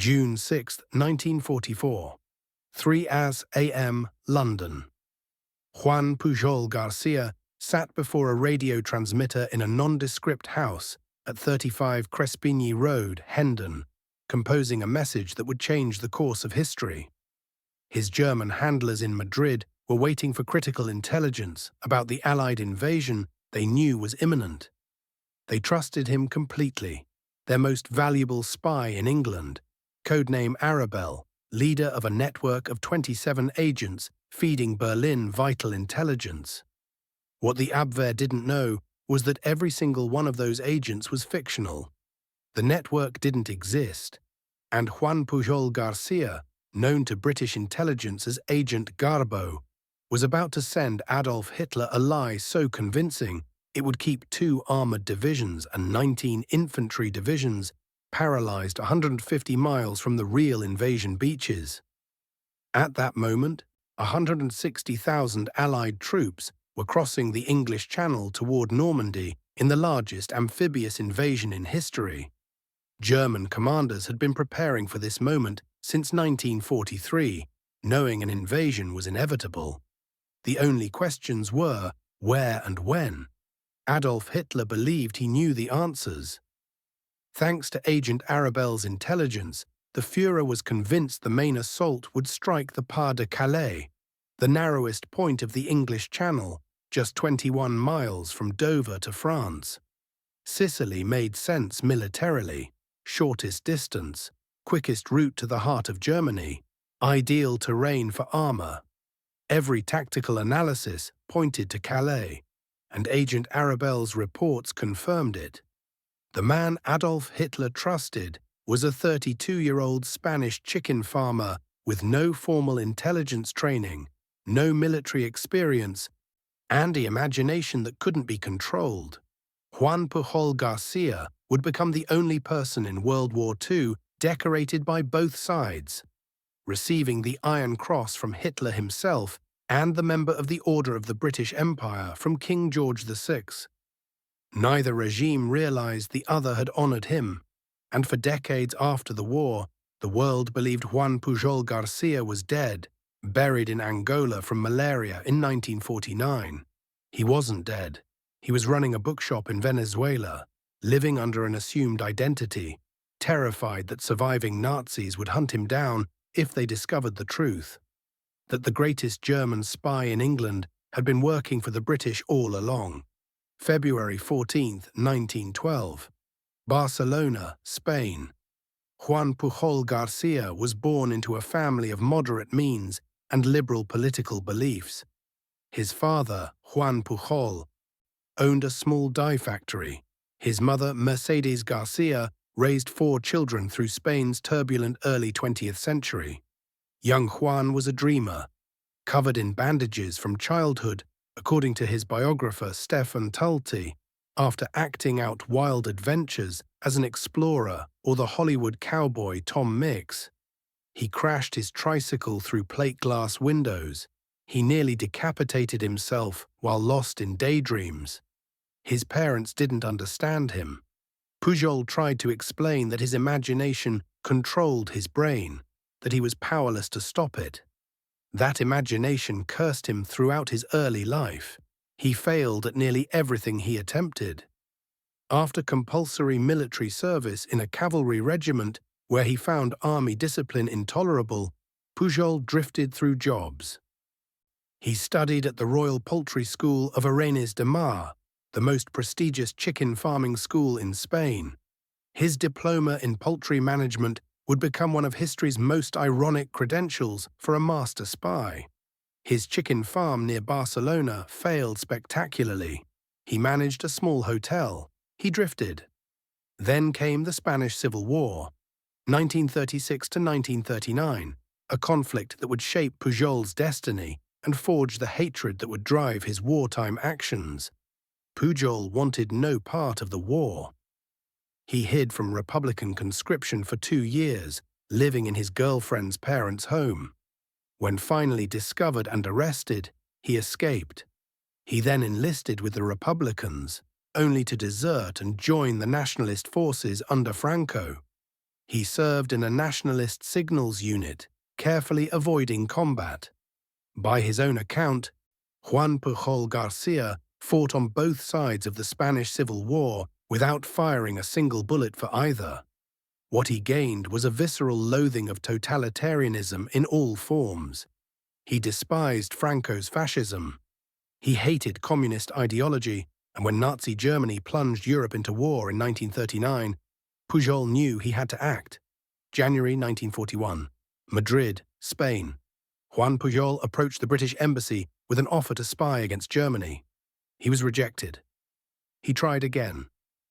June 6, 1944. 3 a.m. London. Juan Pujol García sat before a radio transmitter in a nondescript house at 35 Crespigny Road, Hendon, composing a message that would change the course of history. His German handlers in Madrid were waiting for critical intelligence about the Allied invasion they knew was imminent. They trusted him completely, their most valuable spy in England, codename Arabel, leader of a network of 27 agents feeding Berlin vital intelligence. What the Abwehr didn't know was that every single one of those agents was fictional. The network didn't exist, and Juan Pujol García, known to British intelligence as Agent Garbo, was about to send Adolf Hitler a lie so convincing it would keep 2 armored divisions and 19 infantry divisions paralyzed 150 miles from the real invasion beaches. At that moment, 160,000 Allied troops were crossing the English Channel toward Normandy in the largest amphibious invasion in history. German commanders had been preparing for this moment since 1943, knowing an invasion was inevitable. The only questions were where and when. Adolf Hitler believed he knew the answers. Thanks to Agent Arabel's intelligence, the Führer was convinced the main assault would strike the Pas de Calais, the narrowest point of the English Channel, just 21 miles from Dover to France. Sicily made sense militarily, shortest distance, quickest route to the heart of Germany, ideal terrain for armor. Every tactical analysis pointed to Calais, and Agent Arabel's reports confirmed it. The man Adolf Hitler trusted was a 32-year-old Spanish chicken farmer with no formal intelligence training, no military experience, and the imagination that couldn't be controlled. Juan Pujol García would become the only person in World War II decorated by both sides, receiving the Iron Cross from Hitler himself and the Member of the Order of the British Empire from King George VI. Neither regime realized the other had honored him, and for decades after the war, the world believed Juan Pujol García was dead, buried in Angola from malaria in 1949. He wasn't dead. He was running a bookshop in Venezuela, living under an assumed identity, terrified that surviving Nazis would hunt him down if they discovered the truth, that the greatest German spy in England had been working for the British all along. February 14, 1912. Barcelona, Spain. Juan Pujol García was born into a family of moderate means and liberal political beliefs. His father, Juan Pujol, owned a small dye factory. His mother, Mercedes García, raised 4 children through Spain's turbulent early 20th century. Young Juan was a dreamer, covered in bandages from childhood, according to his biographer Stefan Tulte, after acting out wild adventures as an explorer or the Hollywood cowboy Tom Mix. He crashed his tricycle through plate glass windows. He nearly decapitated himself while lost in daydreams. His parents didn't understand him. Pujol tried to explain that his imagination controlled his brain, that he was powerless to stop it. That imagination cursed him throughout his early life. He failed at nearly everything he attempted. After compulsory military service in a cavalry regiment where he found army discipline intolerable, Pujol drifted through jobs. He studied at the Royal Poultry School of Arenas de Mar, the most prestigious chicken farming school in Spain. His diploma in poultry management would become one of history's most ironic credentials for a master spy. His chicken farm near Barcelona failed spectacularly. He managed a small hotel. He drifted. Then came the Spanish Civil War, 1936 to 1939, a conflict that would shape Pujol's destiny and forge the hatred that would drive his wartime actions. Pujol wanted no part of the war. He hid from Republican conscription for 2 years, living in his girlfriend's parents' home. When finally discovered and arrested, he escaped. He then enlisted with the Republicans, only to desert and join the nationalist forces under Franco. He served in a nationalist signals unit, carefully avoiding combat. By his own account, Juan Pujol García fought on both sides of the Spanish Civil War without firing a single bullet for either. What he gained was a visceral loathing of totalitarianism in all forms. He despised Franco's fascism. He hated communist ideology, and when Nazi Germany plunged Europe into war in 1939, Pujol knew he had to act. January 1941, Madrid, Spain. Juan Pujol approached the British embassy with an offer to spy against Germany. He was rejected. He tried again.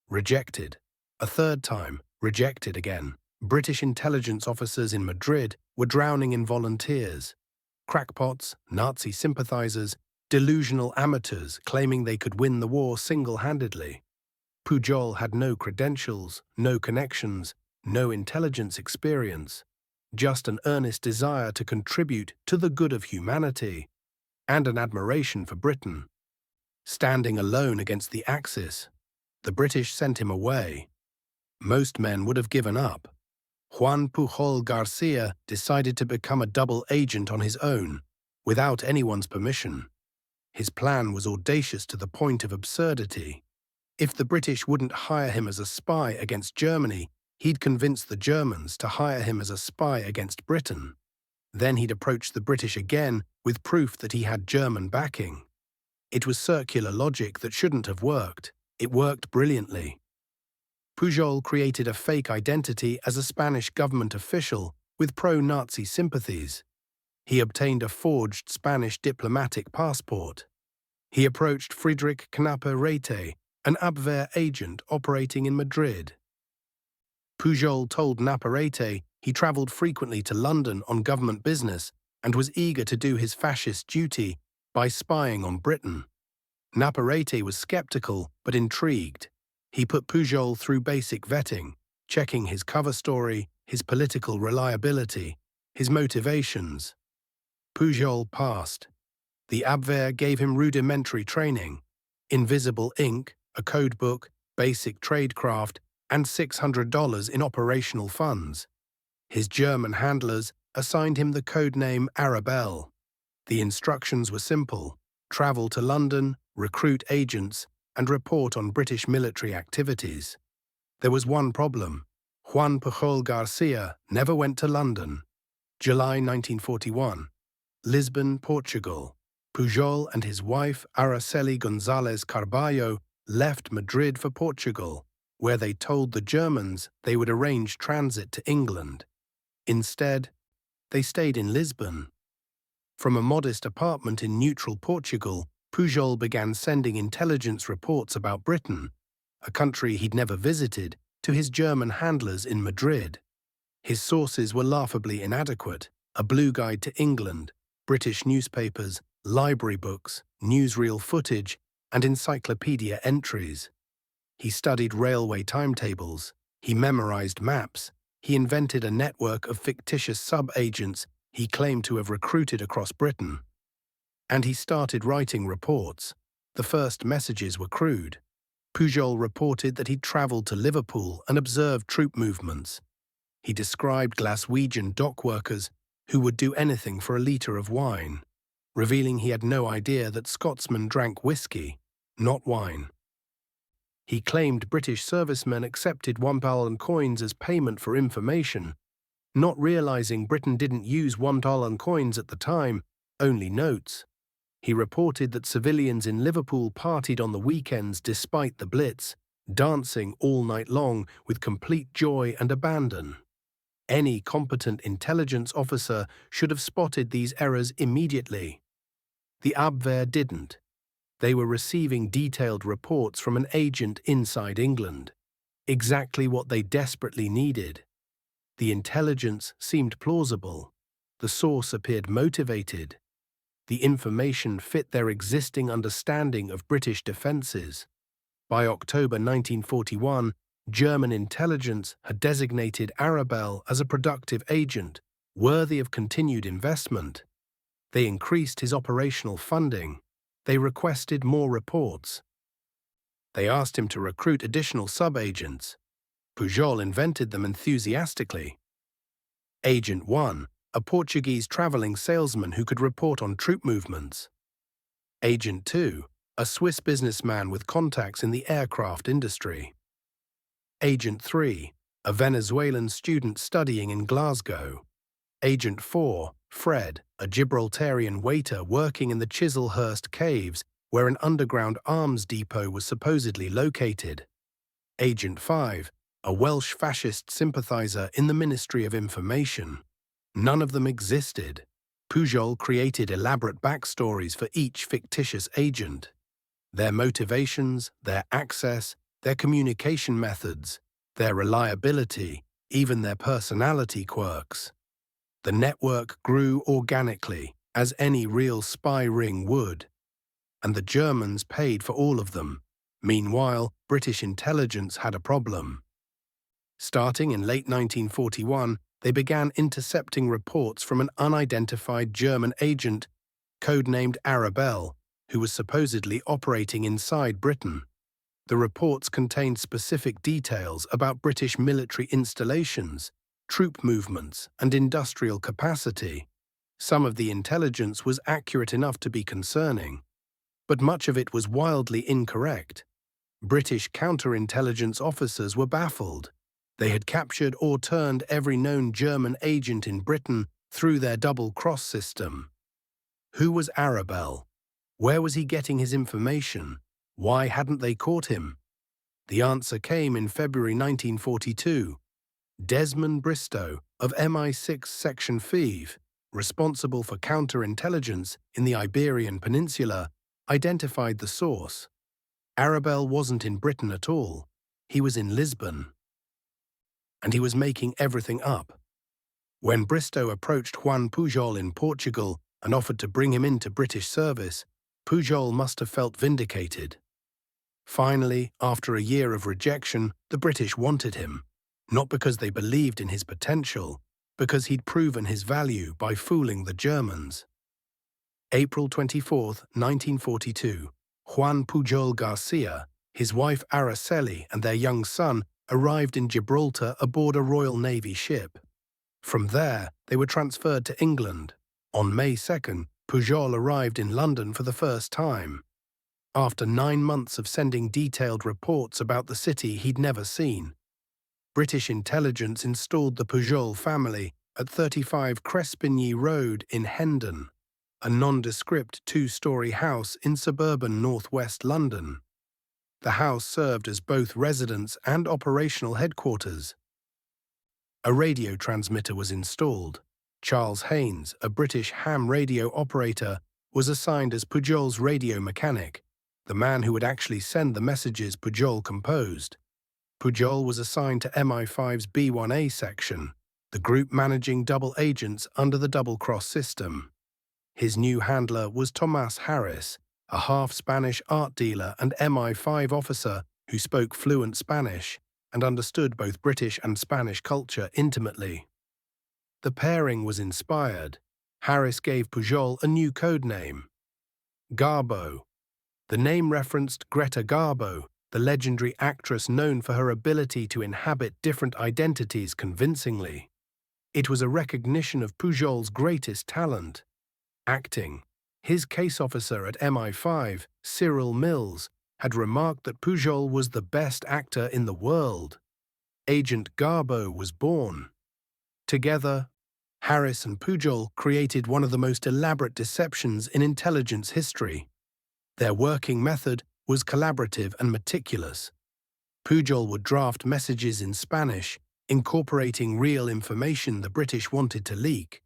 Rejected. A third time, rejected again. British intelligence officers in Madrid were drowning in volunteers. Crackpots, Nazi sympathizers, delusional amateurs claiming they could win the war single-handedly. Pujol had no credentials, no connections, no intelligence experience, just an earnest desire to contribute to the good of humanity, and an admiration for Britain. Standing alone against the Axis, the British sent him away. Most men would have given up. Juan Pujol García decided to become a double agent on his own, without anyone's permission. His plan was audacious to the point of absurdity. If the British wouldn't hire him as a spy against Germany, he'd convince the Germans to hire him as a spy against Britain. Then he'd approach the British again with proof that he had German backing. It was circular logic that shouldn't have worked. It worked brilliantly. Pujol created a fake identity as a Spanish government official with pro-Nazi sympathies. He obtained a forged Spanish diplomatic passport. He approached Friedrich Knappe-Reyte, an Abwehr agent operating in Madrid. Pujol told Knappe-Reyte he traveled frequently to London on government business and was eager to do his fascist duty by spying on Britain. Knappe-Reyte was skeptical but intrigued. He put Pujol through basic vetting, checking his cover story, his political reliability, his motivations. Pujol passed. The Abwehr gave him rudimentary training: invisible ink, a code book, basic tradecraft, and $600 in operational funds. His German handlers assigned him the codename Arabel. The instructions were simple: travel to London, recruit agents, and report on British military activities. There was one problem. Juan Pujol García never went to London. July 1941. Lisbon, Portugal. Pujol and his wife, Araceli González Carballo, left Madrid for Portugal, where they told the Germans they would arrange transit to England. Instead, they stayed in Lisbon. From a modest apartment in neutral Portugal, Pujol began sending intelligence reports about Britain, a country he'd never visited, to his German handlers in Madrid. His sources were laughably inadequate: a blue guide to England, British newspapers, library books, newsreel footage, and encyclopedia entries. He studied railway timetables, he memorized maps, he invented a network of fictitious sub-agents he claimed to have recruited across Britain. And he started writing reports. The first messages were crude. Pujol reported that he'd traveled to Liverpool and observed troop movements. He described Glaswegian dock workers who would do anything for a litre of wine, revealing he had no idea that Scotsmen drank whiskey, not wine. He claimed British servicemen accepted £1 coins as payment for information, not realizing Britain didn't use £1 coins at the time, only notes. He reported that civilians in Liverpool partied on the weekends despite the Blitz, dancing all night long with complete joy and abandon. Any competent intelligence officer should have spotted these errors immediately. The Abwehr didn't. They were receiving detailed reports from an agent inside England. Exactly what they desperately needed. The intelligence seemed plausible. The source appeared motivated. The information fit their existing understanding of British defences. By October 1941, German intelligence had designated Arabel as a productive agent, worthy of continued investment. They increased his operational funding. They requested more reports. They asked him to recruit additional sub-agents. Pujol invented them enthusiastically. Agent 1, a Portuguese traveling salesman who could report on troop movements. Agent 2, a Swiss businessman with contacts in the aircraft industry. Agent 3, a Venezuelan student studying in Glasgow. Agent 4, Fred, a Gibraltarian waiter working in the Chislehurst caves, where an underground arms depot was supposedly located. Agent 5, a Welsh fascist sympathizer in the Ministry of Information. None of them existed. Pujol created elaborate backstories for each fictitious agent. Their motivations, their access, their communication methods, their reliability, even their personality quirks. The network grew organically, as any real spy ring would. And the Germans paid for all of them. Meanwhile, British intelligence had a problem. Starting in late 1941, they began intercepting reports from an unidentified German agent, codenamed Arabel, who was supposedly operating inside Britain. The reports contained specific details about British military installations, troop movements, and industrial capacity. Some of the intelligence was accurate enough to be concerning, but much of it was wildly incorrect. British counterintelligence officers were baffled. They had captured or turned every known German agent in Britain through their double-cross system. Who was Arabel? Where was he getting his information? Why hadn't they caught him? The answer came in February 1942. Desmond Bristow of MI6 Section 5, responsible for counterintelligence in the Iberian Peninsula, identified the source. Arabel wasn't in Britain at all. He was in Lisbon. And he was making everything up. When Bristow approached Juan Pujol in Portugal and offered to bring him into British service, Pujol must have felt vindicated. Finally, after a year of rejection, the British wanted him, not because they believed in his potential, because he'd proven his value by fooling the Germans. April 24, 1942, Juan Pujol García, his wife Araceli and their young son arrived in Gibraltar aboard a Royal Navy ship. From there, they were transferred to England. On May 2nd, Pujol arrived in London for the first time. After 9 months of sending detailed reports about the city he'd never seen, British intelligence installed the Pujol family at 35 Crespigny Road in Hendon, a nondescript 2-story house in suburban northwest London. The house served as both residence and operational headquarters. A radio transmitter was installed. Charles Haynes, a British ham radio operator, was assigned as Pujol's radio mechanic, the man who would actually send the messages Pujol composed. Pujol was assigned to MI5's B1A section, the group managing double agents under the double-cross system. His new handler was Tomás Harris, a half-Spanish art dealer and MI5 officer who spoke fluent Spanish and understood both British and Spanish culture intimately. The pairing was inspired. Harris gave Pujol a new code name, Garbo. The name referenced Greta Garbo, the legendary actress known for her ability to inhabit different identities convincingly. It was a recognition of Pujol's greatest talent, acting. His case officer at MI5, Cyril Mills, had remarked that Pujol was the best actor in the world. Agent Garbo was born. Together, Harris and Pujol created one of the most elaborate deceptions in intelligence history. Their working method was collaborative and meticulous. Pujol would draft messages in Spanish, incorporating real information the British wanted to leak,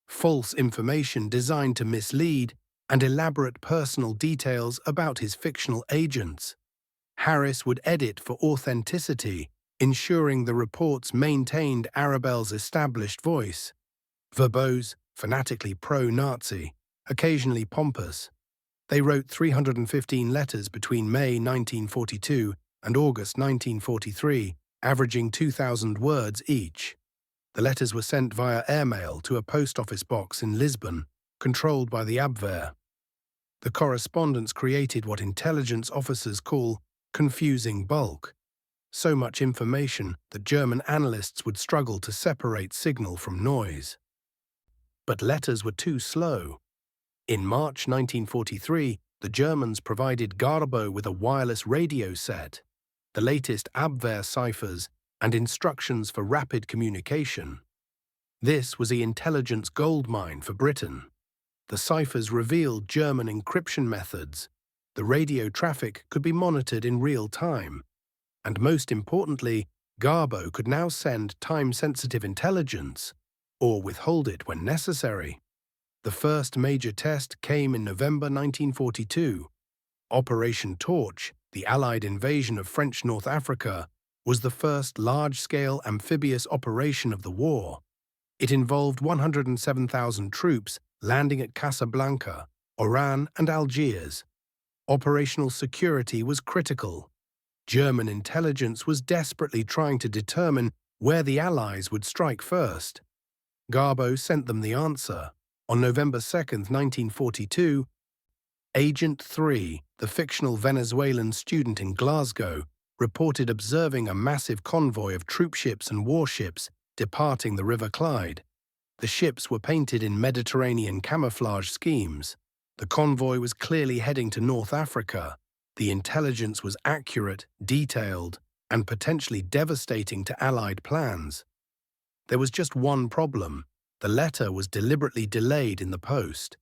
false information designed to mislead, and elaborate personal details about his fictional agents. Harris would edit for authenticity, ensuring the reports maintained Arabel's established voice. Verbose, fanatically pro-Nazi, occasionally pompous. They wrote 315 letters between May 1942 and August 1943, averaging 2,000 words each. The letters were sent via airmail to a post office box in Lisbon, controlled by the Abwehr. The correspondence created what intelligence officers call confusing bulk. so much information that German analysts would struggle to separate signal from noise. But letters were too slow. In March 1943, the Germans provided Garbo with a wireless radio set, the latest Abwehr ciphers, and instructions for rapid communication. This was the intelligence goldmine for Britain. The ciphers revealed German encryption methods. The radio traffic could be monitored in real time. And most importantly, Garbo could now send time-sensitive intelligence, or withhold it when necessary. The first major test came in November 1942. Operation Torch, the Allied invasion of French North Africa, was the first large-scale amphibious operation of the war. It involved 107,000 troops landing at Casablanca, Oran, and Algiers. Operational security was critical. German intelligence was desperately trying to determine where the Allies would strike first. Garbo sent them the answer. On November 2, 1942, Agent 3, the fictional Venezuelan student in Glasgow, reported observing a massive convoy of troopships and warships departing the River Clyde. The ships were painted in Mediterranean camouflage schemes. The convoy was clearly heading to North Africa. The intelligence was accurate, detailed, and potentially devastating to Allied plans. There was just one problem. The letter was deliberately delayed in the post.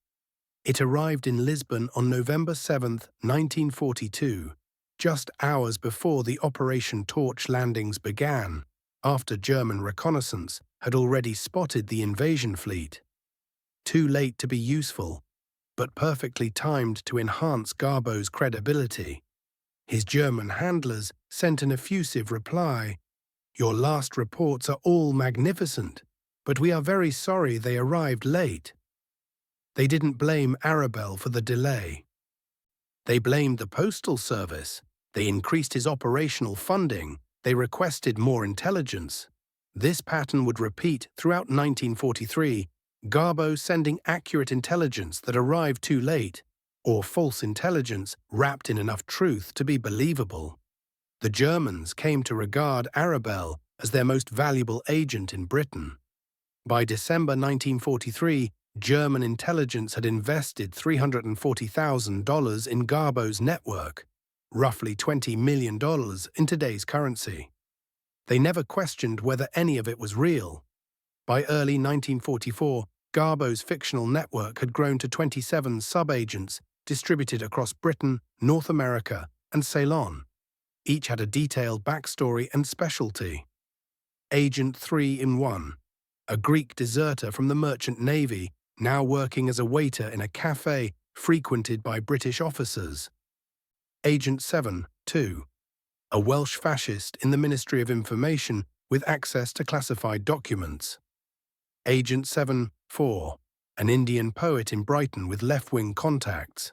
It arrived in Lisbon on November 7, 1942, just hours before the Operation Torch landings began, after German reconnaissance had already spotted the invasion fleet. Too late to be useful, but perfectly timed to enhance Garbo's credibility. His German handlers sent an effusive reply. "Your last reports are all magnificent, but we are very sorry they arrived late." They didn't blame Arabel for the delay. They blamed the Postal Service. They increased his operational funding. They requested more intelligence. This pattern would repeat throughout 1943, Garbo sending accurate intelligence that arrived too late, or false intelligence wrapped in enough truth to be believable. The Germans came to regard Arabel as their most valuable agent in Britain. By December 1943, German intelligence had invested $340,000 in Garbo's network, roughly $20 million in today's currency. They never questioned whether any of it was real. By early 1944, Garbo's fictional network had grown to 27 sub-agents distributed across Britain, North America, and Ceylon. Each had a detailed backstory and specialty. Agent 3-in-1, a Greek deserter from the Merchant Navy, now working as a waiter in a cafe frequented by British officers. Agent 7-2, a Welsh fascist in the Ministry of Information with access to classified documents. Agent 7-4, an Indian poet in Brighton with left-wing contacts.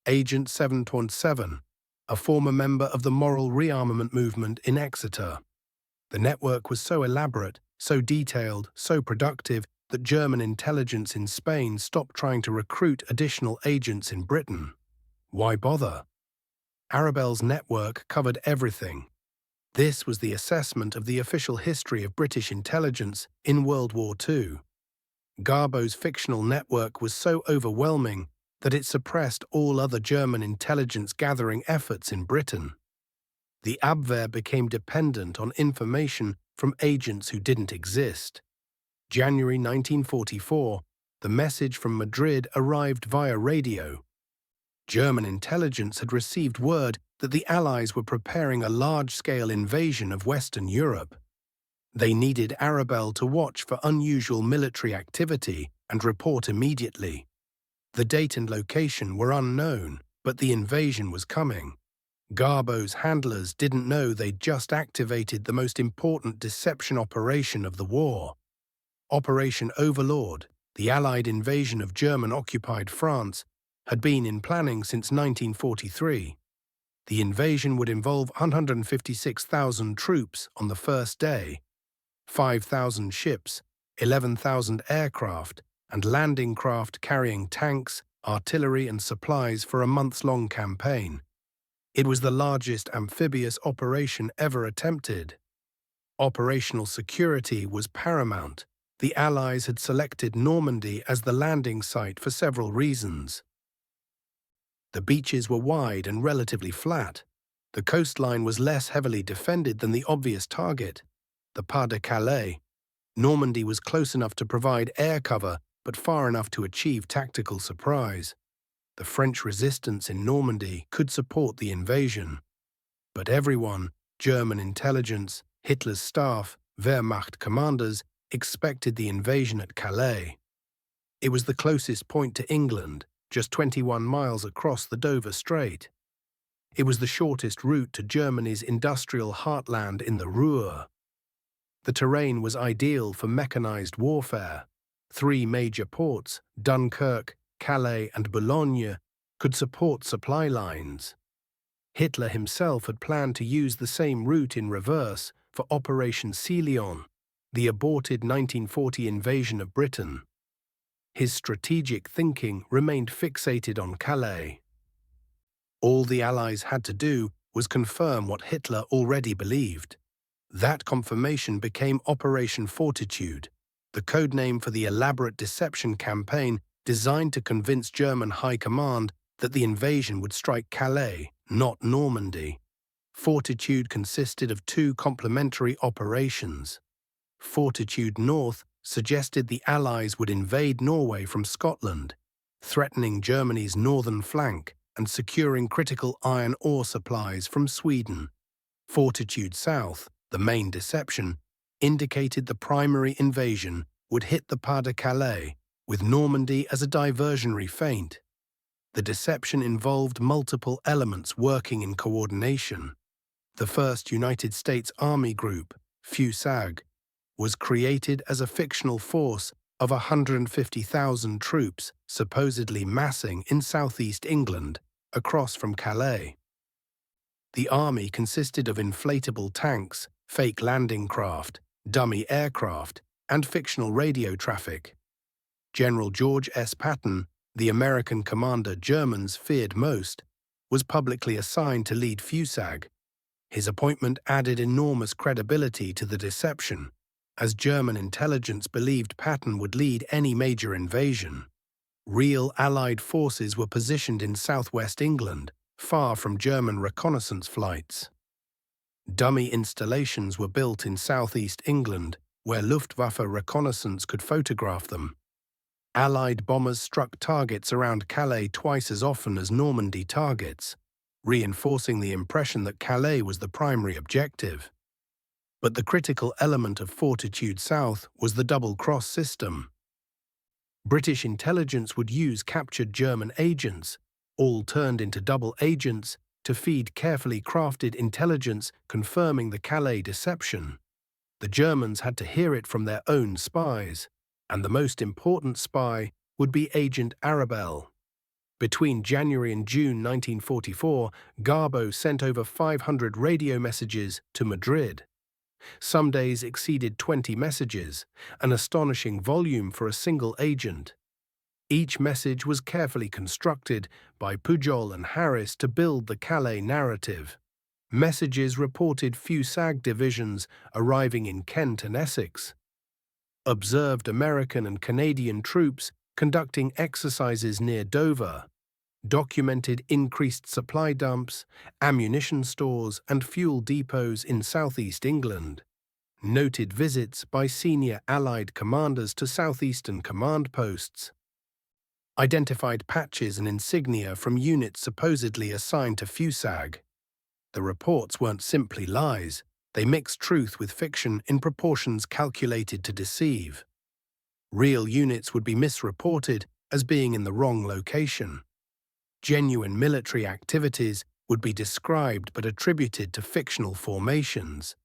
Agent 7-7, a former member of the moral rearmament movement in Exeter. The network was so elaborate, so detailed, so productive that German intelligence in Spain stopped trying to recruit additional agents in Britain. Why bother? Arabel's network covered everything. This was the assessment of the official history of British intelligence in World War II. Garbo's fictional network was so overwhelming that it suppressed all other German intelligence-gathering efforts in Britain. The Abwehr became dependent on information from agents who didn't exist. January 1944, the message from Madrid arrived via radio. German intelligence had received word that the Allies were preparing a large-scale invasion of Western Europe. They needed Arabel to watch for unusual military activity and report immediately. The date and location were unknown, but the invasion was coming. Garbo's handlers didn't know they'd just activated the most important deception operation of the war. Operation Overlord, the Allied invasion of German-occupied France, had been in planning since 1943. The invasion would involve 156,000 troops on the first day, 5,000 ships, 11,000 aircraft, and landing craft carrying tanks, artillery, and supplies for a months-long campaign. It was the largest amphibious operation ever attempted. Operational security was paramount. The Allies had selected Normandy as the landing site for several reasons. The beaches were wide and relatively flat. The coastline was less heavily defended than the obvious target, the Pas de Calais. Normandy was close enough to provide air cover, but far enough to achieve tactical surprise. The French resistance in Normandy could support the invasion. But everyone, German intelligence, Hitler's staff, Wehrmacht commanders, expected the invasion at Calais. It was the closest point to England, just 21 miles across the Dover Strait. It was the shortest route to Germany's industrial heartland in the Ruhr. The terrain was ideal for mechanized warfare. 3 major ports, Dunkirk, Calais and Boulogne, could support supply lines. Hitler himself had planned to use the same route in reverse for Operation Sea Lion, the aborted 1940 invasion of Britain. His strategic thinking remained fixated on Calais. All the Allies had to do was confirm what Hitler already believed. That confirmation became Operation Fortitude, the codename for the elaborate deception campaign designed to convince German high command that the invasion would strike Calais, not Normandy. Fortitude consisted of 2 complementary operations. Fortitude North suggested the Allies would invade Norway from Scotland, threatening Germany's northern flank and securing critical iron ore supplies from Sweden. Fortitude South, the main deception, indicated the primary invasion would hit the Pas de Calais, with Normandy as a diversionary feint. The deception involved multiple elements working in coordination. The 1st United States Army Group, FUSAG, was created as a fictional force of 150,000 troops supposedly massing in southeast England, across from Calais. The army consisted of inflatable tanks, fake landing craft, dummy aircraft, and fictional radio traffic. General George S. Patton, the American commander Germans feared most, was publicly assigned to lead FUSAG. His appointment added enormous credibility to the deception, as German intelligence believed Patton would lead any major invasion. Real Allied forces were positioned in southwest England, far from German reconnaissance flights. Dummy installations were built in southeast England, where Luftwaffe reconnaissance could photograph them. Allied bombers struck targets around Calais twice as often as Normandy targets, reinforcing the impression that Calais was the primary objective. But the critical element of Fortitude South was the double-cross system. British intelligence would use captured German agents, all turned into double agents, to feed carefully crafted intelligence confirming the Calais deception. The Germans had to hear it from their own spies, and the most important spy would be Agent Arabel. Between January and June 1944, Garbo sent over 500 radio messages to Madrid. Some days exceeded 20 messages, an astonishing volume for a single agent. Each message was carefully constructed by Pujol and Harris to build the Calais narrative. Messages reported FUSAG divisions arriving in Kent and Essex, observed American and Canadian troops conducting exercises near Dover, documented increased supply dumps, ammunition stores, and fuel depots in southeast England, noted visits by senior Allied commanders to southeastern command posts, identified patches and insignia from units supposedly assigned to FUSAG. The reports weren't simply lies, they mixed truth with fiction in proportions calculated to deceive. Real units would be misreported as being in the wrong location. Genuine military activities would be described but attributed to fictional formations.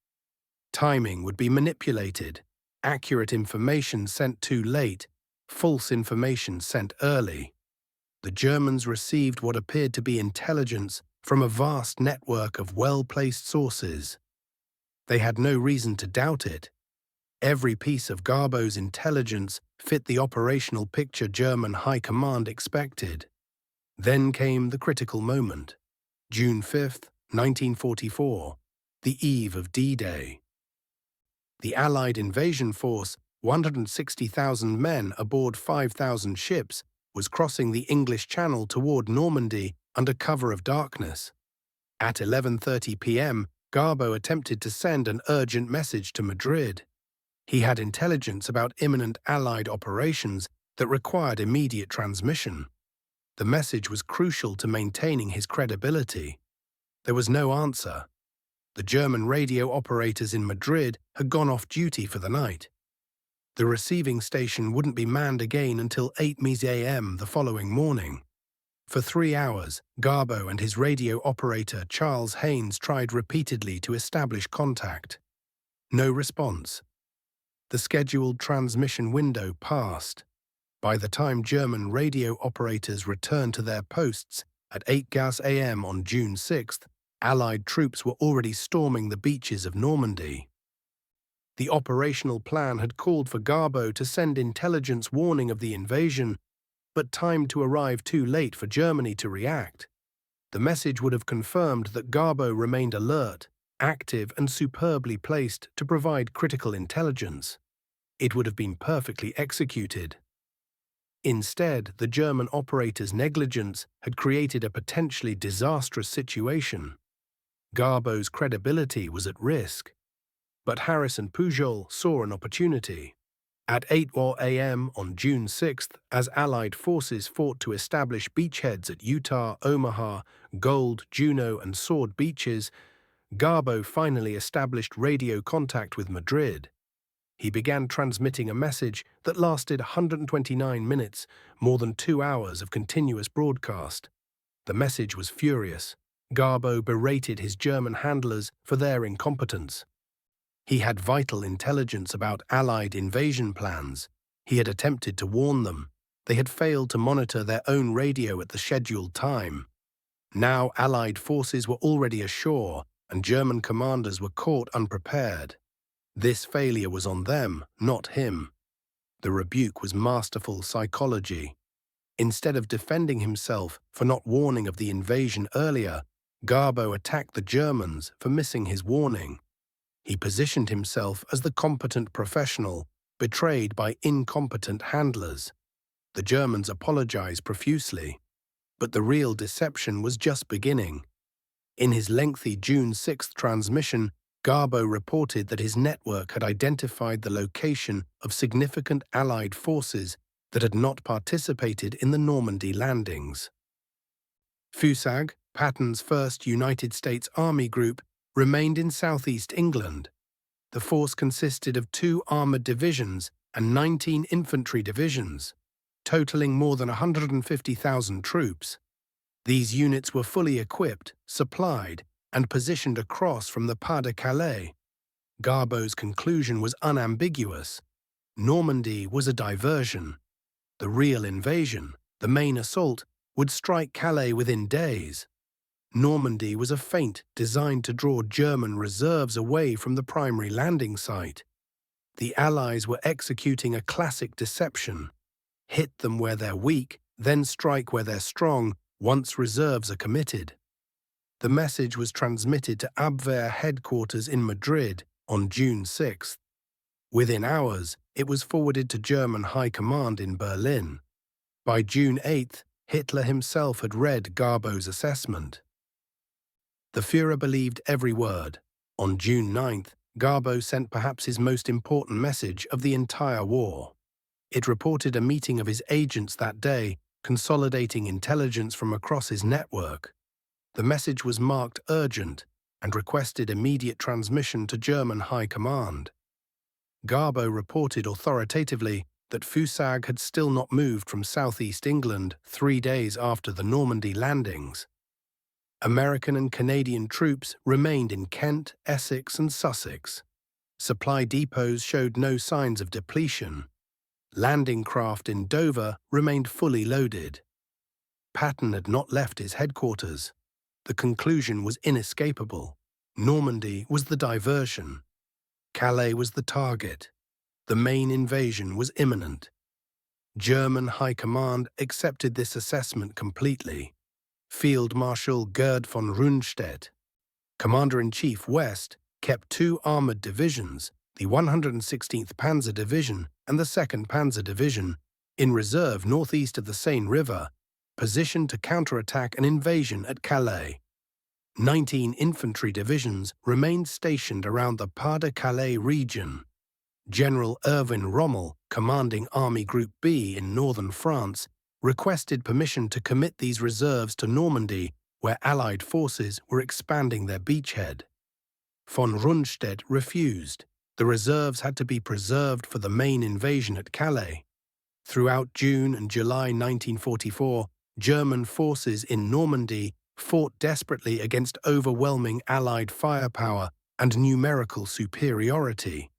Timing would be manipulated, accurate information sent too late, false information sent early. The Germans received what appeared to be intelligence from a vast network of well-placed sources. They had no reason to doubt it. Every piece of Garbo's intelligence fit the operational picture German high command expected. Then came the critical moment. June 5, 1944, the eve of D-Day. The Allied invasion force, 160,000 men aboard 5,000 ships, was crossing the English Channel toward Normandy under cover of darkness. At 11:30 p.m., Garbo attempted to send an urgent message to Madrid. He had intelligence about imminent Allied operations that required immediate transmission. The message was crucial to maintaining his credibility. There was no answer. The German radio operators in Madrid had gone off duty for the night. The receiving station wouldn't be manned again until 8 a.m. the following morning. For 3 hours, Garbo and his radio operator Charles Haynes tried repeatedly to establish contact. No response. The scheduled transmission window passed. By the time German radio operators returned to their posts at 8 a.m. on June 6th, Allied troops were already storming the beaches of Normandy. The operational plan had called for Garbo to send intelligence warning of the invasion, but timed to arrive too late for Germany to react. The message would have confirmed that Garbo remained alert, active and superbly placed to provide critical intelligence. It would have been perfectly executed. Instead, the German operator's negligence had created a potentially disastrous situation. Garbo's credibility was at risk. But Harris and Pujol saw an opportunity. At 8 a.m. on June 6th, as Allied forces fought to establish beachheads at Utah, Omaha, Gold, Juno, and Sword beaches, Garbo finally established radio contact with Madrid. He began transmitting a message that lasted 129 minutes, more than 2 hours of continuous broadcast. The message was furious. Garbo berated his German handlers for their incompetence. He had vital intelligence about Allied invasion plans. He had attempted to warn them. They had failed to monitor their own radio at the scheduled time. Now Allied forces were already ashore, and German commanders were caught unprepared. This failure was on them, not him. The rebuke was masterful psychology. Instead of defending himself for not warning of the invasion earlier, Garbo attacked the Germans for missing his warning. He positioned himself as the competent professional, betrayed by incompetent handlers. The Germans apologized profusely, but the real deception was just beginning. In his lengthy June 6th transmission, Garbo reported that his network had identified the location of significant Allied forces that had not participated in the Normandy landings. Führer, Patton's 1st United States Army Group, remained in southeast England. The force consisted of 2 armored divisions and 19 infantry divisions, totaling more than 150,000 troops. These units were fully equipped, supplied, and positioned across from the Pas de Calais. Garbo's conclusion was unambiguous. Normandy was a diversion. The real invasion, the main assault, would strike Calais within days. Normandy was a feint designed to draw German reserves away from the primary landing site. The Allies were executing a classic deception. Hit them where they're weak, then strike where they're strong, once reserves are committed. The message was transmitted to Abwehr headquarters in Madrid on June 6th. Within hours, it was forwarded to German High Command in Berlin. By June 8th, Hitler himself had read Garbo's assessment. The Führer believed every word. On June 9th, Garbo sent perhaps his most important message of the entire war. It reported a meeting of his agents that day, consolidating intelligence from across his network. The message was marked urgent and requested immediate transmission to German High Command. Garbo reported authoritatively that Führer had still not moved from southeast England 3 days after the Normandy landings. American and Canadian troops remained in Kent, Essex, and Sussex. Supply depots showed no signs of depletion. Landing craft in Dover remained fully loaded. Patton had not left his headquarters. The conclusion was inescapable. Normandy was the diversion. Calais was the target. The main invasion was imminent. German High Command accepted this assessment completely. Field Marshal Gerd von Rundstedt, Commander-in-Chief West, kept two armoured divisions, the 116th Panzer Division and the 2nd Panzer Division, in reserve northeast of the Seine River, positioned to counterattack an invasion at Calais. 19 infantry divisions remained stationed around the Pas de Calais region. General Erwin Rommel, commanding Army Group B in northern France, requested permission to commit these reserves to Normandy, where Allied forces were expanding their beachhead. Von Rundstedt refused. The reserves had to be preserved for the main invasion at Calais. Throughout June and July 1944, German forces in Normandy fought desperately against overwhelming Allied firepower and numerical superiority.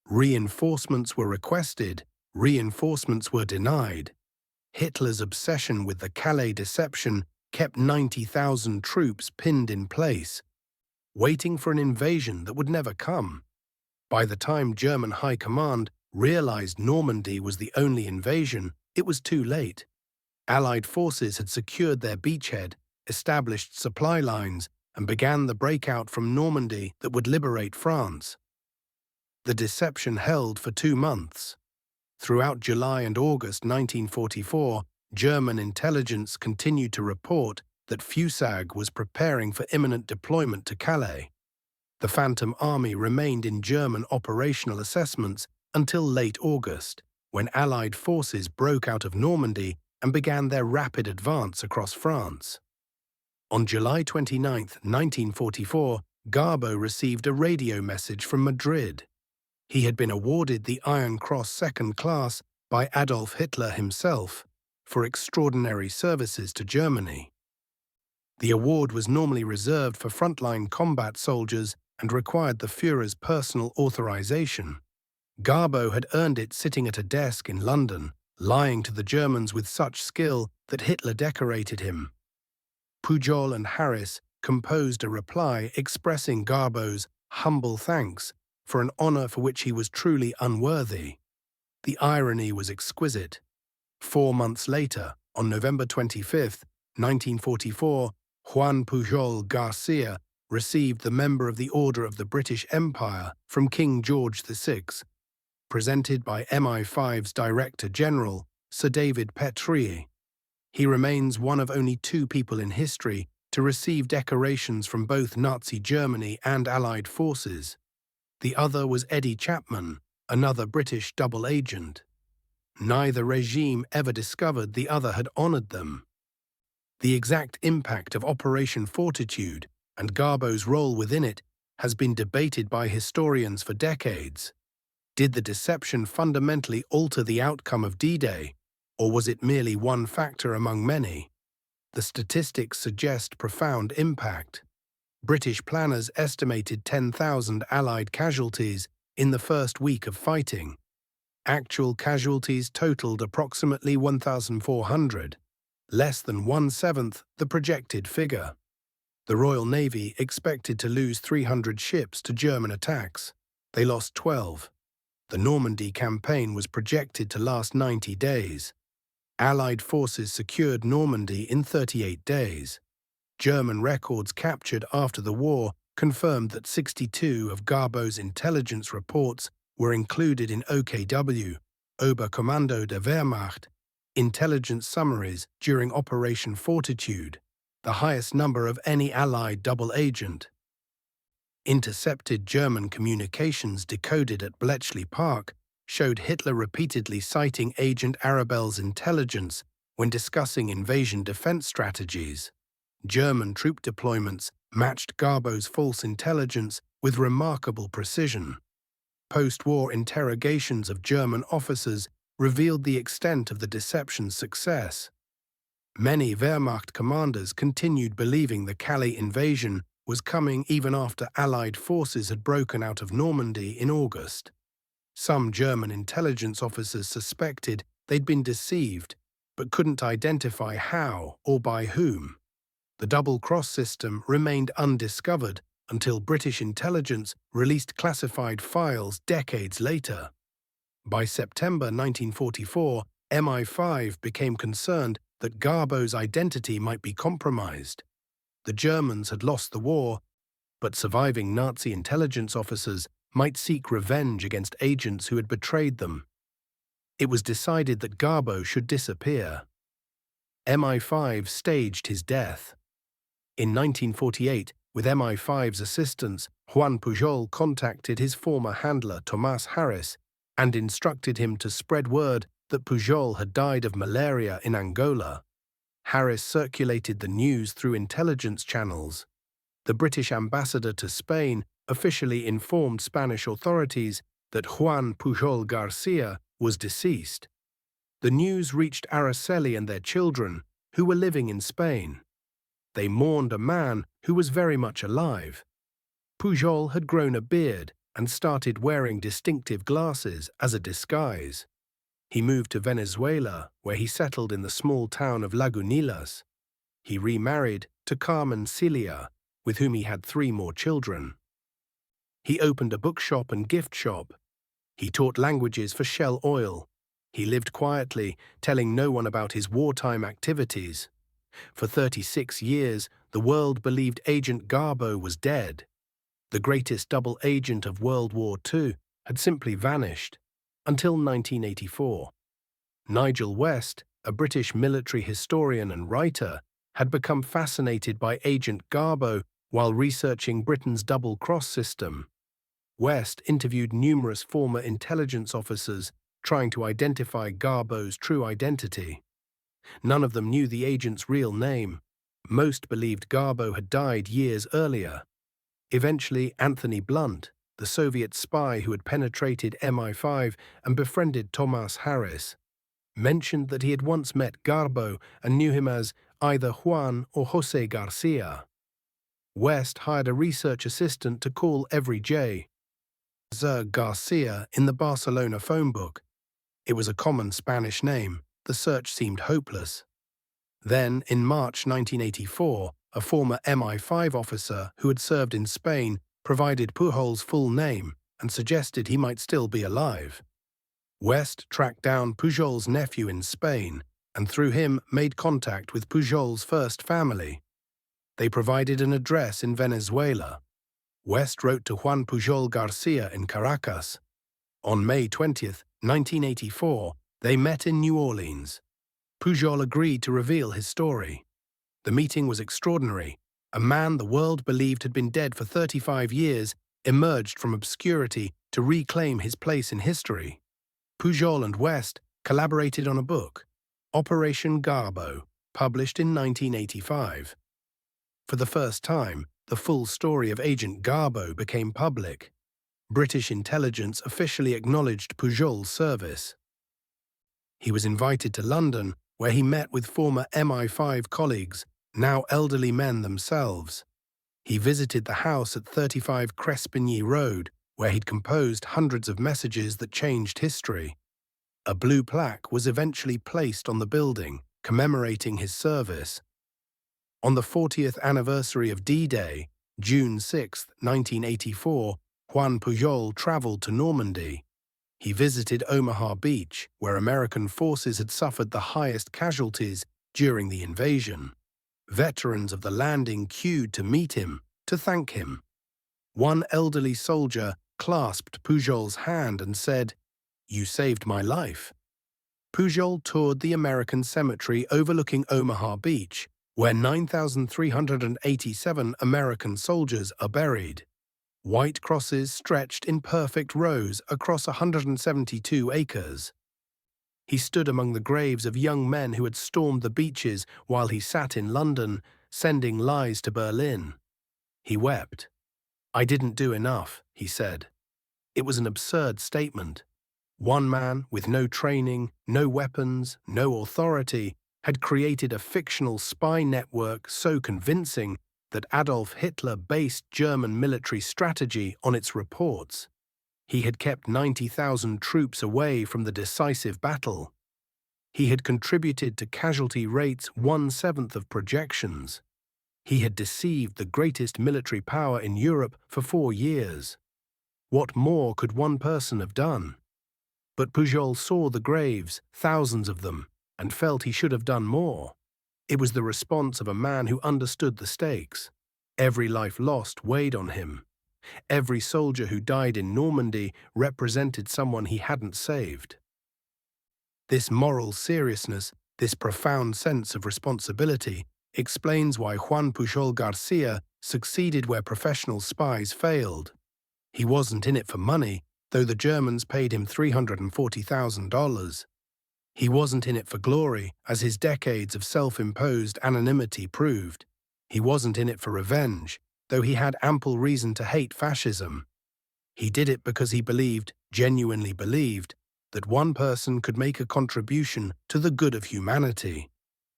Reinforcements were requested, reinforcements were denied. Hitler's obsession with the Calais deception kept 90,000 troops pinned in place, waiting for an invasion that would never come. By the time German High Command realized Normandy was the only invasion, it was too late. Allied forces had secured their beachhead, established supply lines, and began the breakout from Normandy that would liberate France. The deception held for 2 months. Throughout July and August 1944, German intelligence continued to report that Führer was preparing for imminent deployment to Calais. The Phantom Army remained in German operational assessments until late August, when Allied forces broke out of Normandy and began their rapid advance across France. On July 29, 1944, Garbo received a radio message from Madrid. He had been awarded the Iron Cross Second Class by Adolf Hitler himself for extraordinary services to Germany. The award was normally reserved for frontline combat soldiers and required the Führer's personal authorization. Garbo had earned it sitting at a desk in London, lying to the Germans with such skill that Hitler decorated him. Pujol and Harris composed a reply expressing Garbo's humble thanks for an honor for which he was truly unworthy. The irony was exquisite. 4 months later, on November 25, 1944, Juan Pujol García received the Member of the Order of the British Empire from King George VI, presented by MI5's Director General, Sir David Petraeus. He remains one of only 2 people in history to receive decorations from both Nazi Germany and Allied forces. The other was Eddie Chapman, another British double agent. Neither regime ever discovered the other had honored them. The exact impact of Operation Fortitude and Garbo's role within it has been debated by historians for decades. Did the deception fundamentally alter the outcome of D-Day, or was it merely one factor among many? The statistics suggest profound impact. British planners estimated 10,000 Allied casualties in the first week of fighting. Actual casualties totaled approximately 1,400, less than 1/7 the projected figure. The Royal Navy expected to lose 300 ships to German attacks. They lost 12. The Normandy campaign was projected to last 90 days. Allied forces secured Normandy in 38 days. German records captured after the war confirmed that 62 of Garbo's intelligence reports were included in OKW, Oberkommando der Wehrmacht, intelligence summaries during Operation Fortitude, the highest number of any Allied double agent. Intercepted German communications decoded at Bletchley Park showed Hitler repeatedly citing Agent Arabel's intelligence when discussing invasion defense strategies. German troop deployments matched Garbo's false intelligence with remarkable precision. Post-war interrogations of German officers revealed the extent of the deception's success. Many Wehrmacht commanders continued believing the Calais invasion was coming even after Allied forces had broken out of Normandy in August. Some German intelligence officers suspected they'd been deceived, but couldn't identify how or by whom. The double-cross system remained undiscovered until British intelligence released classified files decades later. By September 1944, MI5 became concerned that Garbo's identity might be compromised. The Germans had lost the war, but surviving Nazi intelligence officers might seek revenge against agents who had betrayed them. It was decided that Garbo should disappear. MI5 staged his death. In 1948, with MI5's assistance, Juan Pujol contacted his former handler Tomás Harris and instructed him to spread word that Pujol had died of malaria in Angola. Harris circulated the news through intelligence channels. The British ambassador to Spain officially informed Spanish authorities that Juan Pujol García was deceased. The news reached Araceli and their children, who were living in Spain. They mourned a man who was very much alive. Pujol had grown a beard and started wearing distinctive glasses as a disguise. He moved to Venezuela, where he settled in the small town of Lagunillas. He remarried to Carmen Cilia, with whom he had 3 more children. He opened a bookshop and gift shop. He taught languages for Shell Oil. He lived quietly, telling no one about his wartime activities. For 36 years, the world believed Agent Garbo was dead. The greatest double agent of World War II had simply vanished, until 1984. Nigel West, a British military historian and writer, had become fascinated by Agent Garbo while researching Britain's double-cross system. West interviewed numerous former intelligence officers trying to identify Garbo's true identity. None of them knew the agent's real name. Most believed Garbo had died years earlier. Eventually, Anthony Blunt, the Soviet spy who had penetrated MI5 and befriended Tomás Harris, mentioned that he had once met Garbo and knew him as either Juan or José García. West hired a research assistant to call every J. Garcia in the Barcelona phone book. It was a common Spanish name. The search seemed hopeless. Then, in March 1984, a former MI5 officer who had served in Spain provided Pujol's full name and suggested he might still be alive. West tracked down Pujol's nephew in Spain and through him made contact with Pujol's first family. They provided an address in Venezuela. West wrote to Juan Pujol García in Caracas. On May 20, 1984, they met in New Orleans. Pujol agreed to reveal his story. The meeting was extraordinary. A man the world believed had been dead for 35 years emerged from obscurity to reclaim his place in history. Pujol and West collaborated on a book, Operation Garbo, published in 1985. For the first time, the full story of Agent Garbo became public. British intelligence officially acknowledged Pujol's service. He was invited to London, where he met with former MI5 colleagues, now elderly men themselves. He visited the house at 35 Crespigny Road, where he'd composed hundreds of messages that changed history. A blue plaque was eventually placed on the building, commemorating his service. On the 40th anniversary of D-Day, June 6, 1984, Juan Pujol traveled to Normandy. He visited Omaha Beach, where American forces had suffered the highest casualties during the invasion. Veterans of the landing queued to meet him, to thank him. One elderly soldier clasped Pujol's hand and said, "You saved my life." Pujol toured the American cemetery overlooking Omaha Beach, where 9,387 American soldiers are buried. White crosses stretched in perfect rows across 172 acres. He stood among the graves of young men who had stormed the beaches while he sat in London, sending lies to Berlin. He wept. "I didn't do enough," he said. It was an absurd statement. One man, with no training, no weapons, no authority, had created a fictional spy network so convincing that Adolf Hitler based German military strategy on its reports. He had kept 90,000 troops away from the decisive battle. He had contributed to casualty rates 1/7 of projections. He had deceived the greatest military power in Europe for 4 years. What more could one person have done? But Pujol saw the graves, thousands of them, and felt he should have done more. It was the response of a man who understood the stakes. Every life lost weighed on him. Every soldier who died in Normandy represented someone he hadn't saved. This moral seriousness, this profound sense of responsibility, explains why Juan Pujol García succeeded where professional spies failed. He wasn't in it for money, though the Germans paid him $340,000. He wasn't in it for glory, as his decades of self-imposed anonymity proved. He wasn't in it for revenge, though he had ample reason to hate fascism. He did it because he believed, genuinely believed, that one person could make a contribution to the good of humanity.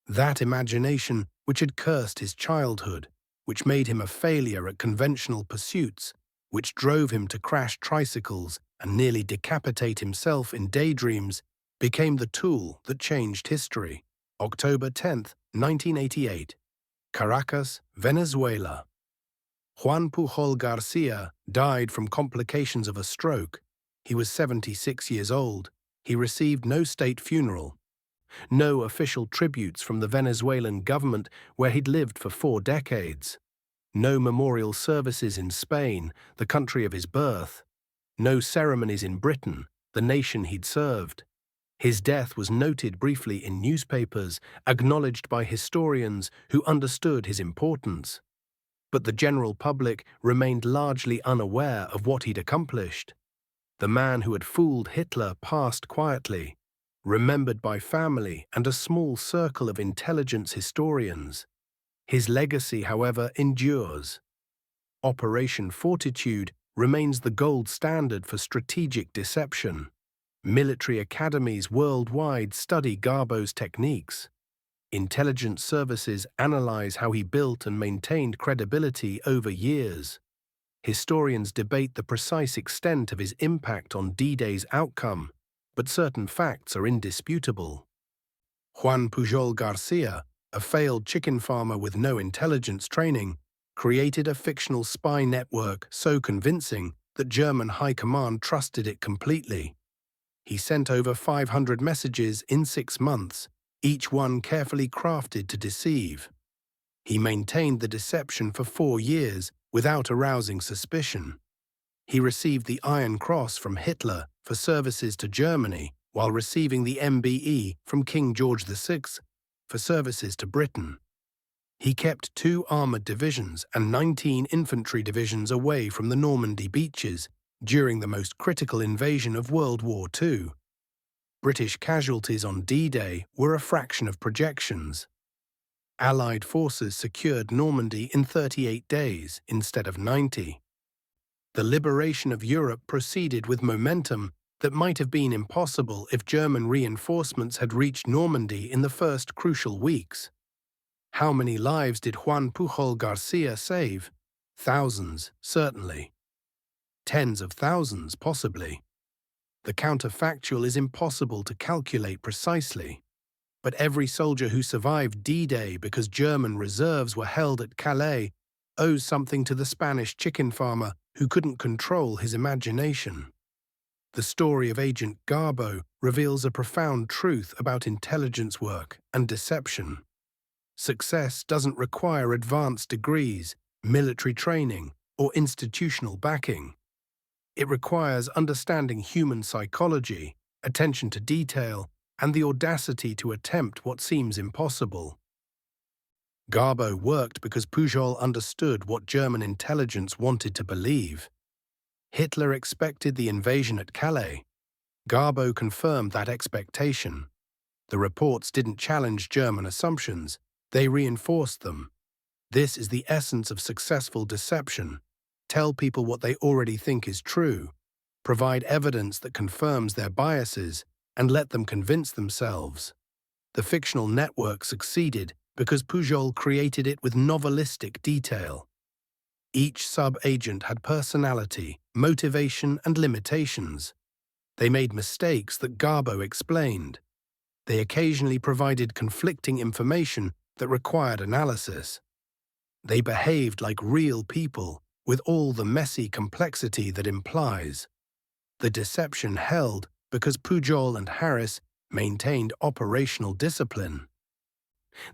That imagination which had cursed his childhood, which made him a failure at conventional pursuits, which drove him to crash tricycles and nearly decapitate himself in daydreams, became the tool that changed history. October 10, 1988. Caracas, Venezuela. Juan Pujol García died from complications of a stroke. He was 76 years old. He received no state funeral. No official tributes from the Venezuelan government, where he'd lived for 4 decades. No memorial services in Spain, the country of his birth. No ceremonies in Britain, the nation he'd served. His death was noted briefly in newspapers, acknowledged by historians who understood his importance. But the general public remained largely unaware of what he'd accomplished. The man who had fooled Hitler passed quietly, remembered by family and a small circle of intelligence historians. His legacy, however, endures. Operation Fortitude remains the gold standard for strategic deception. Military academies worldwide study Garbo's techniques. Intelligence services analyze how he built and maintained credibility over years. Historians debate the precise extent of his impact on D-Day's outcome, but certain facts are indisputable. Juan Pujol García, a failed chicken farmer with no intelligence training, created a fictional spy network so convincing that German high command trusted it completely. He sent over 500 messages in 6 months, each one carefully crafted to deceive. He maintained the deception for 4 years without arousing suspicion. He received the Iron Cross from Hitler for services to Germany, while receiving the MBE from King George VI for services to Britain. He kept 2 armoured divisions and 19 infantry divisions away from the Normandy beaches during the most critical invasion of World War II. British casualties on D-Day were a fraction of projections. Allied forces secured Normandy in 38 days instead of 90. The liberation of Europe proceeded with momentum that might have been impossible if German reinforcements had reached Normandy in the first crucial weeks. How many lives did Juan Pujol García save? Thousands, certainly. Tens of thousands, possibly. The counterfactual is impossible to calculate precisely. But every soldier who survived D-Day because German reserves were held at Calais owes something to the Spanish chicken farmer who couldn't control his imagination. The story of Agent Garbo reveals a profound truth about intelligence work and deception. Success doesn't require advanced degrees, military training, or institutional backing. It requires understanding human psychology, attention to detail, and the audacity to attempt what seems impossible. Garbo worked because Pujol understood what German intelligence wanted to believe. Hitler expected the invasion at Calais. Garbo confirmed that expectation. The reports didn't challenge German assumptions, they reinforced them. This is the essence of successful deception. Tell people what they already think is true, provide evidence that confirms their biases, and let them convince themselves. The fictional network succeeded because Pujol created it with novelistic detail. Each sub-agent had personality, motivation, and limitations. They made mistakes that Garbo explained. They occasionally provided conflicting information that required analysis. They behaved like real people, with all the messy complexity that implies. The deception held because Pujol and Harris maintained operational discipline.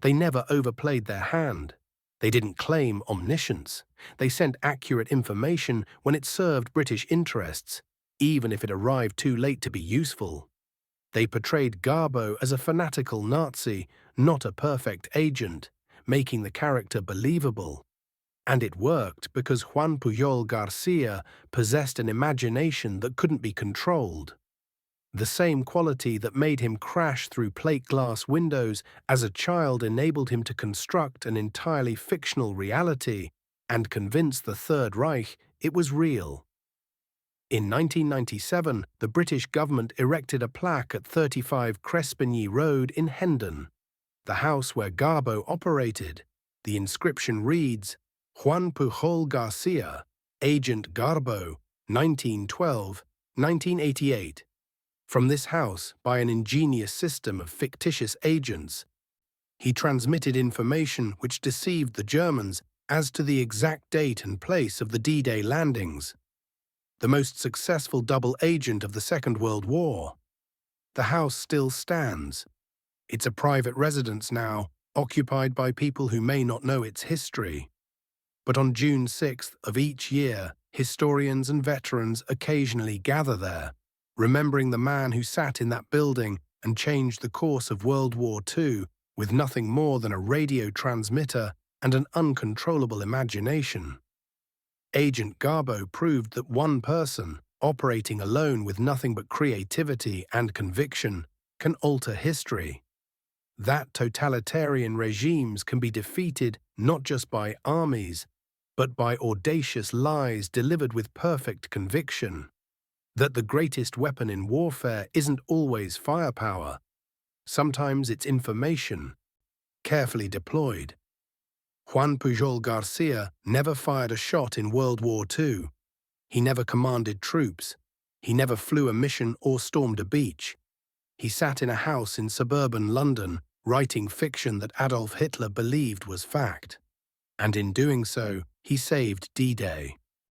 They never overplayed their hand. They didn't claim omniscience. They sent accurate information when it served British interests, even if it arrived too late to be useful. They portrayed Garbo as a fanatical Nazi, not a perfect agent, making the character believable. And it worked because Juan Pujol García possessed an imagination that couldn't be controlled. The same quality that made him crash through plate glass windows as a child enabled him to construct an entirely fictional reality and convince the Third Reich it was real. In 1997, the British government erected a plaque at 35 Crespigny Road in Hendon, the house where Garbo operated. The inscription reads, Juan Pujol García, Agent Garbo, 1912-1988. From this house, by an ingenious system of fictitious agents, he transmitted information which deceived the Germans as to the exact date and place of the D-Day landings. The most successful double agent of the Second World War. The house still stands. It's a private residence now, occupied by people who may not know its history. But on June 6th of each year, historians and veterans occasionally gather there, remembering the man who sat in that building and changed the course of World War II with nothing more than a radio transmitter and an uncontrollable imagination. Agent Garbo proved that one person, operating alone with nothing but creativity and conviction, can alter history. That totalitarian regimes can be defeated not just by armies, but by audacious lies delivered with perfect conviction. That the greatest weapon in warfare isn't always firepower. Sometimes it's information, carefully deployed. Juan Pujol García never fired a shot in World War II. He never commanded troops. He never flew a mission or stormed a beach. He sat in a house in suburban London, writing fiction that Adolf Hitler believed was fact. And in doing so, he saved D-Day.